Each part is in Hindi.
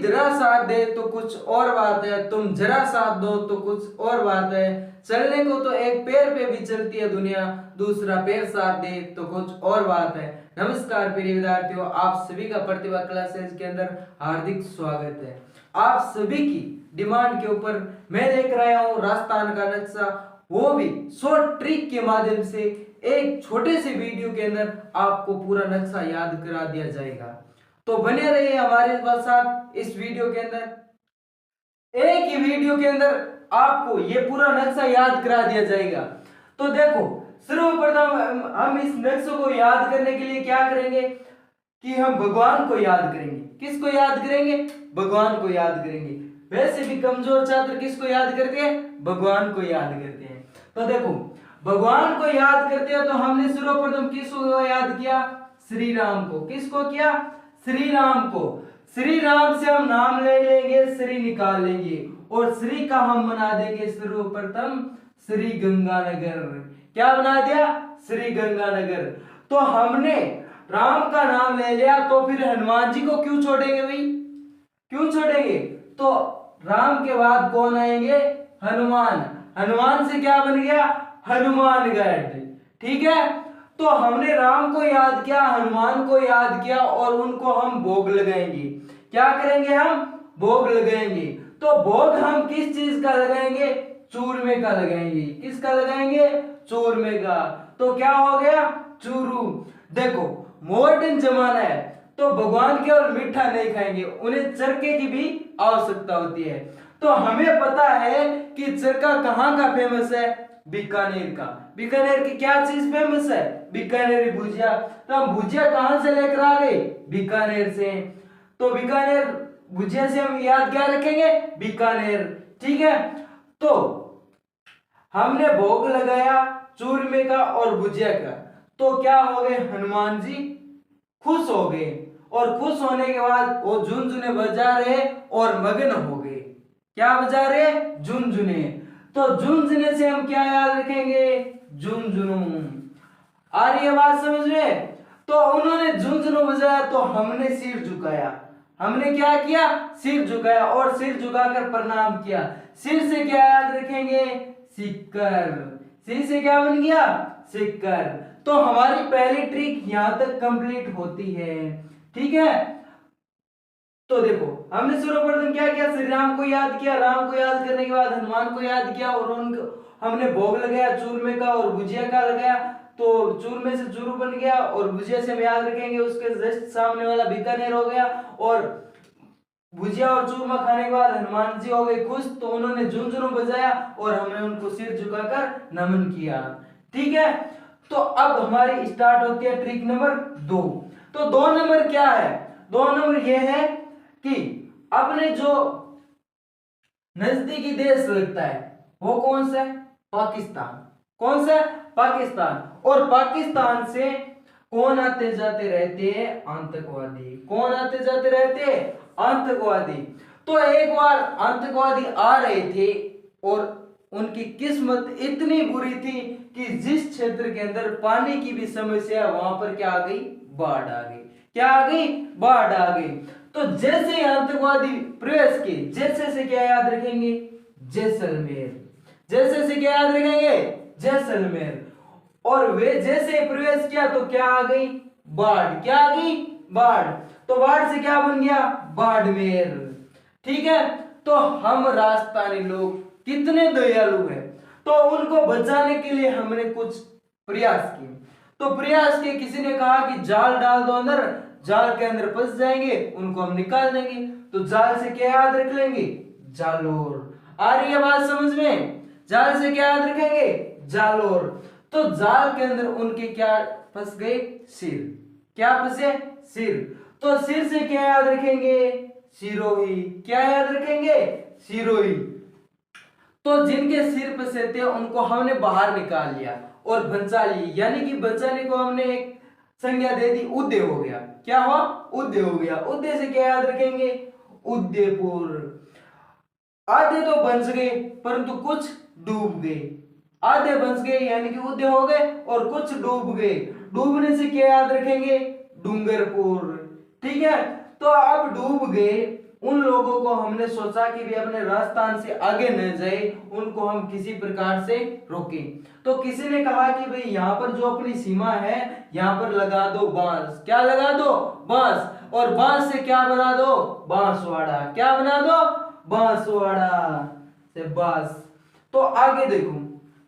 जरा साथ दे तो कुछ और बात है, तुम जरा साथ दो तो कुछ और बात है। चलने को तो एक पैर पे भी चलती है दुनिया, दूसरा पैर साथ दे तो कुछ और बात है। नमस्कार प्रिय विद्यार्थियों, आप सभी का प्रतिभा क्लासेस के अंदर हार्दिक स्वागत है। आप सभी की डिमांड के ऊपर मैं लेकर आया हूँ राजस्थान का नक्शा, वो भी शॉर्ट ट्रिक के माध्यम से। एक छोटे से वीडियो के अंदर आपको पूरा नक्शा याद करा दिया जाएगा, तो बने रहिए हमारे साथ इस वीडियो के अंदर। एक ही वीडियो के अंदर आपको ये पूरा नक्शा याद करा दिया जाएगा। तो देखो, सर्वप्रथम हम इस नक्शे को याद करने के लिए क्या करेंगे कि हम भगवान को याद करेंगे। किसको याद करेंगे? भगवान को याद करेंगे। वैसे भी कमजोर छात्र किसको याद करते हैं? भगवान को याद करते हैं। तो देखो, भगवान को याद करते हैं तो हमने सर्वप्रथम किसको याद किया? श्री राम को। किसको किया? श्री राम को। श्री राम से हम नाम ले लेंगे, श्री निकाल लेंगे और श्री का हम बना देंगे सर्वप्रथम श्री गंगानगर। क्या बना दिया? श्री गंगानगर। तो हमने राम का नाम ले लिया, तो फिर हनुमान जी को क्यों छोड़ेंगे भाई? क्यों छोड़ेंगे? तो राम के बाद कौन आएंगे? हनुमान। हनुमान से क्या बन गया? हनुमानगढ़। ठीक है, तो हमने राम को याद किया, हनुमान को याद किया और उनको हम भोग लगाएंगे। क्या करेंगे? हम भोग लगाएंगे। तो भोग हम किस चीज का लगाएंगे? चूरमे का लगाएंगे। किसका लगाएंगे? चूरमे का। तो क्या हो गया? चूरू। देखो, मॉडर्न जमाना है तो भगवान केवल मीठा नहीं खाएंगे, उन्हें चरके की भी आवश्यकता होती है। तो हमें पता है कि चरका कहाँ का फेमस है? बीकानेर का। बीकानेर की क्या चीज फेमस है? बीकानेरी भुजिया। तो हम भुजिया कहां से लेकर आ गए? बीकानेर से। तो बीकानेर भुजिया से हम याद क्या रखेंगे? बीकानेर। ठीक है, तो हमने भोग लगाया चूरमे का और भुजिया का, तो क्या हो गए? हनुमान जी खुश हो गए और खुश होने के बाद वो झुनझुने बजा रहे और मगन हो गए। क्या बजा रहे? झुनझुने। तो झुनझुने से हम क्या याद रखेंगे? झुनझुनू। आ रही है बात समझ में? तो उन्होंने झुनझुनू बजाया तो हमने सिर झुकाया। हमने क्या किया? सिर झुकाया और सिर झुकाकर प्रणाम किया। सिर से क्या याद रखेंगे? सिक्कर। सिर से क्या बन गया? सिक्कर। तो हमारी पहली ट्रिक यहां तक कंप्लीट होती है। ठीक है, तो देखो, हमने सर्वप्रथम क्या किया? श्री राम को याद किया। राम को याद करने के बाद हनुमान को याद किया और उनको हमने भोग लगाया चूरमे का और भुजिया का लगाया। तो चूरमे से चूरू बन गया और भुजिया से हम याद रखेंगे उसके जस्ट सामने वाला बीकानेर हो गया। और भुजिया और चूरमा खाने के बाद हनुमान जी हो गए खुश, तो उन्होंने झुनझुनू बजाया और हमने उनको सिर झुकाकर नमन किया। ठीक है, तो अब हमारी स्टार्ट होती है ट्रिक नंबर 2। तो 2 नंबर क्या है? 2 नंबर यह है कि अपने जो नजदीकी देश लगता है वो कौन सा है? पाकिस्तान। कौन सा? पाकिस्तान। और पाकिस्तान से कौन आते जाते रहते हैं? आतंकवादी। कौन आते जाते रहते हैं? आतंकवादी। तो एक बार आतंकवादी आ रहे थे और उनकी किस्मत इतनी बुरी थी कि जिस क्षेत्र के अंदर पानी की भी समस्या है वहां पर क्या आ गई? बाढ़ आ गई। क्या आ गई? बाढ़ आ गई। तो जैसे ही आतंकवादी प्रवेश किए, जैसे से क्या याद रखेंगे? जैसलमेर। जैसे से क्या याद रखेंगे? जैसलमेर। और वे जैसे प्रवेश किया तो क्या आ गई? बाढ़। क्या आ गई? बाढ़। तो बाढ़ से क्या बन गया? बाड़मेर। ठीक है, तो हम राजस्थानी लोग कितने दयालु हैं, तो उनको बचाने के लिए हमने कुछ प्रयास किए। तो प्रयास किए, किसी ने कहा कि जाल डाल दो अंदर, जाल के अंदर फंस जाएंगे, उनको हम निकाल देंगे। तो जाल से क्या याद रख लेंगे? जालोर। आ रही है बात समझ में? जाल से क्या याद रखेंगे? जालोर। तो जाल के अंदर उनके क्या फंस गए? सिर। क्या फंसे? सिर। तो सिर से क्या याद रखेंगे? सिरोही। क्या याद रखेंगे? सिरोही। तो जिनके सिर फंसे थे उनको हमने बाहर निकाल लिया और बचा ली, यानी कि बचाने को हमने एक संज्ञा दे दी, उदय हो गया। क्या हुआ? उदय हो गया। उदय से क्या याद रखेंगे? उदयपुर। आधे तो बच गए परंतु कुछ डूब गए। आधे बच गए यानी कि उदय हो गए और कुछ डूब गए। डूबने से क्या याद रखेंगे? डूंगरपुर। ठीक है, तो अब डूब गए उन लोगों को हमने सोचा कि भी अपने राजस्थान से आगे न जाए, उनको हम किसी प्रकार से रोकें। तो किसी ने कहा कि भाई यहाँ पर जो अपनी सीमा है यहाँ पर लगा दो बांस। क्या लगा दो? बांस। और बांस से क्या बना दो? बांसवाड़ा। क्या बना दो? बांसवाड़ा से बांस। तो आगे देखो,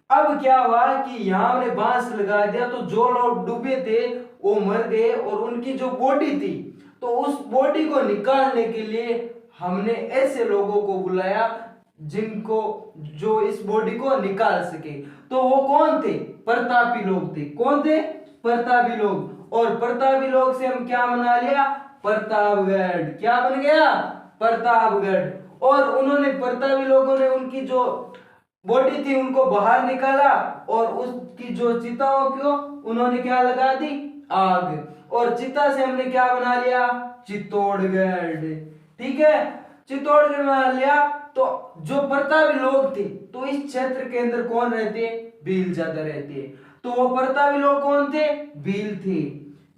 अब क्या हुआ कि यहाँ हमने बांस लगा दिया तो जो लोग डूबे थे वो मर गए, और उनकी जो बॉडी थी तो उस बॉडी को निकालने के लिए हमने ऐसे लोगों को बुलाया जिनको जो इस बॉडी को निकाल सके। तो वो कौन थे? प्रतापी लोग थे। कौन थे? प्रतापी लोग। और प्रतापी लोग से हम क्या बना लिया? प्रतापगढ़। क्या बन गया? प्रतापगढ़। और उन्होंने प्रतापी लोगों ने उनकी जो बॉडी थी उनको बाहर निकाला, और उसकी जो चिताओं को उन्होंने क्या लगा दी? आग। और चिता से हमने क्या बना लिया? चित्तौड़गढ़। ठीक है, चित्तौड़गढ़ बना लिया। तो जो प्रतापी लोग थे तो इस क्षेत्र के अंदर कौन रहते? भील ज्यादा रहते। तो वो प्रतापी लोग कौन थे? भील थे।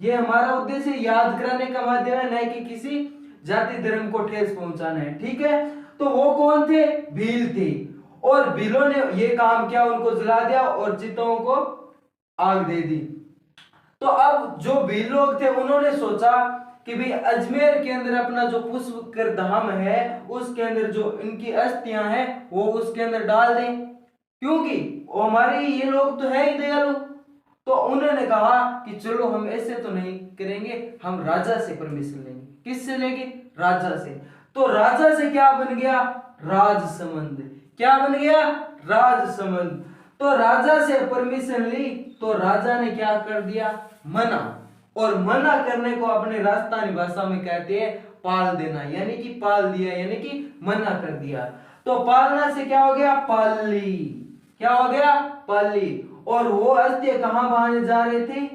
ये हमारा उद्देश्य याद कराने का माध्यम है, न कि किसी जाति धर्म को ठेस पहुंचाना है। ठीक है, तो वो कौन थे? भील थे। और भीलों ने ये काम किया, उनको जला दिया और चितों को आग दे दी। तो अब जो भील लोग थे उन्होंने सोचा कि भाई अजमेर के अंदर अपना जो पुष्कर धाम है उसके अंदर जो इनकी अस्थियां हैं वो उसके अंदर डाल दें, क्योंकि हमारे ये लोग तो है ही दयालु। तो उन्होंने कहा कि चलो हम ऐसे तो नहीं करेंगे, हम राजा से परमिशन लेंगे। किससे लेंगे? राजा से। तो राजा से क्या बन गया? राजसमंद। क्या बन गया? राजसमंद। तो राजा से परमिशन ली तो राजा ने क्या कर दिया? मना। और मना करने को अपने राजस्थानी भाषा में कहते हैं पाल देना, यानी कि पाल दिया, यानी कि मना कर दिया। तो पालना से क्या हो गया? पाली। क्या हो गया? पाली। और वो अस्थियां कहां बहाने जा रहे थे?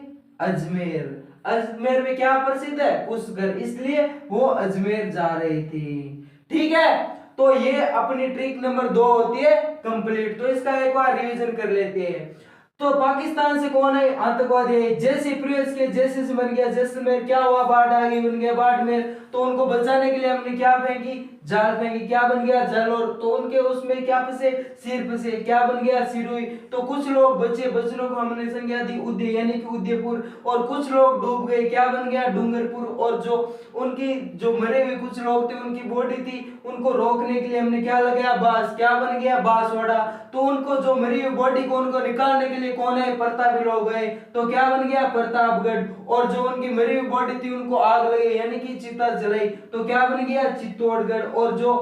अजमेर। अजमेर में क्या प्रसिद्ध है? पुष्कर, इसलिए वो अजमेर जा रहे थे। ठीक है, तो ये अपनी ट्रिक नंबर 2 होती है कंप्लीट। तो इसका एक बार रिवीजन कर लेते हैं। तो पाकिस्तान से कौन है? आतंकवादी है। जैसे प्रियस के जैसे से बन गया जैसलमेर, क्या हुआ? बाढ़ आ गई, बन गया बाड़मेर। तो उनको बचाने के लिए हमने क्या फेंकी? जाल फेंकी। क्या बन गया? जल। और तो उनके उसमें क्या फंसे? सिर फंसे। क्या बन गया? सिरोही। तो कुछ लोग बचे, बचनों को हमने संज्ञा दी उदय, यानी कि उदयपुर। और कुछ लोग डूब गए। क्या बन गया? डूंगरपुर। और जो उनकी जो मरे हुए कुछ लोग थे उनकी बॉडी थी उनको रोकने के लिए हमने क्या लगाया? बांस। क्या बन गया? बांसवाड़ा। तो उनको जो मरी हुई बॉडी को उनको निकालने के लिए कौन है? प्रतापी लोग गए। तो क्या बन गया? प्रतापगढ़। और जो उनकी मरी हुई बॉडी थी उनको आग लगी, यानी कि चिता जलाई। तो क्या बन गया? चित्तौड़गढ़। और जो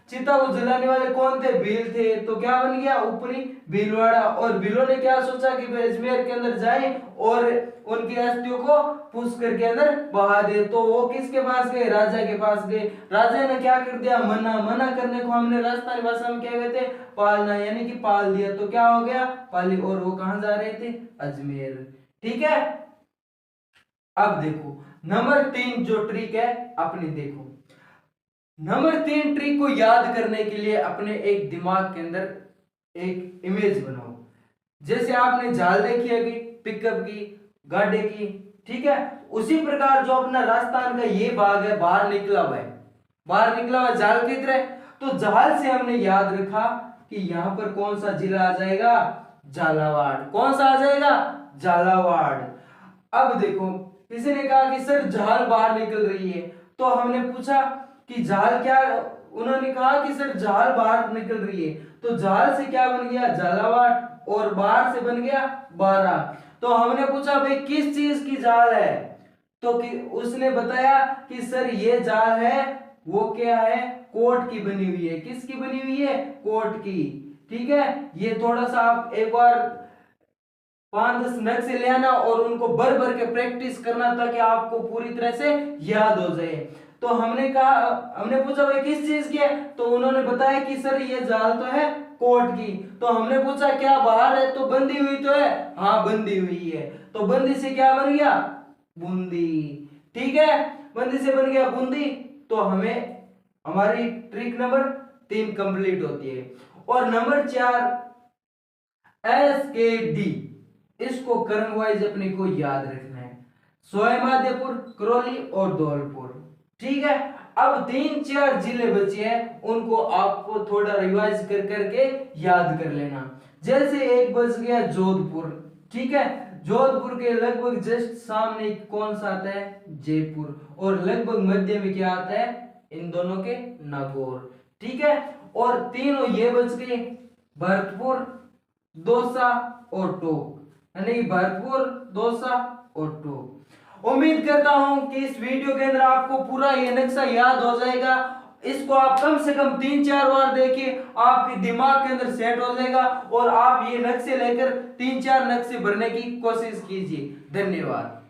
चिता को जलाने वाले कौन थे? भील थे। तो क्या बन गया? ऊपरी भीलवाड़ा। और भीलों ने क्या सोचा कि अजमेर के अंदर जाए और उनकी अस्थियों को पुष्कर के अंदर बहा दे। तो वो किसके पास गए? राजा के पास गए। राजा ने क्या कर दिया? मना। मना करने को हमने राजस्थानी भाषा में क्या कहते हैं? पालना, यानी कि पाल दिया। तो क्या हो गया? पाली। और वो कहां जा रहे थे? अजमेर। ठीक है, अब देखो नंबर 3 जो ट्रिक है अपनी देखो। नंबर 3 ट्रिक को याद करने के लिए अपने एक दिमाग के अंदर एक इमेज बनाओ। जैसे आपने जाल देखी है कि पिकअप की, गाड़ी की, ठीक है, उसी प्रकार जो अपना राजस्थान का ये भाग है बाहर निकला हुआ है, बाहर निकला हुआ जाल की तरह। तो जाल से हमने याद रखा कि यहां पर कौन सा जिला आ जाएगा? झालावाड़। कौन सा आ जाएगा? झालावाड़। अब देखो किसी ने कहा कि सर जाल बाहर निकल रही है, तो हमने पूछा कि जाल क्या? उन्होंने कहा कि सर जाल बाहर निकल रही है। तो जाल से क्या बन गया? झालावाड़। और बाहर से बन गया बारा। तो हमने पूछा भाई किस चीज की जाल है? तो उसने बताया कि सर ये जाल है, वो क्या है? कोट की बनी हुई है। किसकी बनी हुई है? कोट की। ठीक है, ये थोड़ा सा आप एक बार 5-10 मिनट से ले आना और उनको भर भर के प्रैक्टिस करना ताकि आपको पूरी तरह से याद हो जाए। तो हमने कहा, हमने पूछा भाई किस चीज की है? तो उन्होंने बताया कि सर ये जाल तो है कोट की। तो हमने पूछा क्या बाहर है? तो बंधी हुई तो है। हाँ बंधी हुई है। तो बंदी से क्या बन गया? बूंदी। ठीक है, बंदी से बन गया बूंदी। तो हमें हमारी ट्रिक नंबर 3 कंप्लीट होती है। और नंबर 4 SKD, इसको कर्म वाइज अपने को याद रखना है। सोयमादेपुर, करौली और धौलपुर। ठीक है, अब 3-4 जिले बचे हैं, उनको आपको थोड़ा रिवाइज कर करके याद कर लेना। जैसे एक बच गया जोधपुर, ठीक है, जोधपुर के लगभग जस्ट सामने कौन सा आता है, जयपुर, और लगभग मध्य में क्या आता है, इन दोनों के नागौर, ठीक है। और तीनों ये बच गए, भरतपुर, दौसा और टोंक, यानी कि भरतपुर, दौसा और टोंक। उम्मीद करता हूं कि इस वीडियो के अंदर आपको पूरा ये नक्शा याद हो जाएगा। इसको आप कम से कम 3-4 बार देखिए, आपके दिमाग के अंदर सेट हो जाएगा और आप ये नक्शे लेकर 3-4 नक्शे भरने की कोशिश कीजिए। धन्यवाद।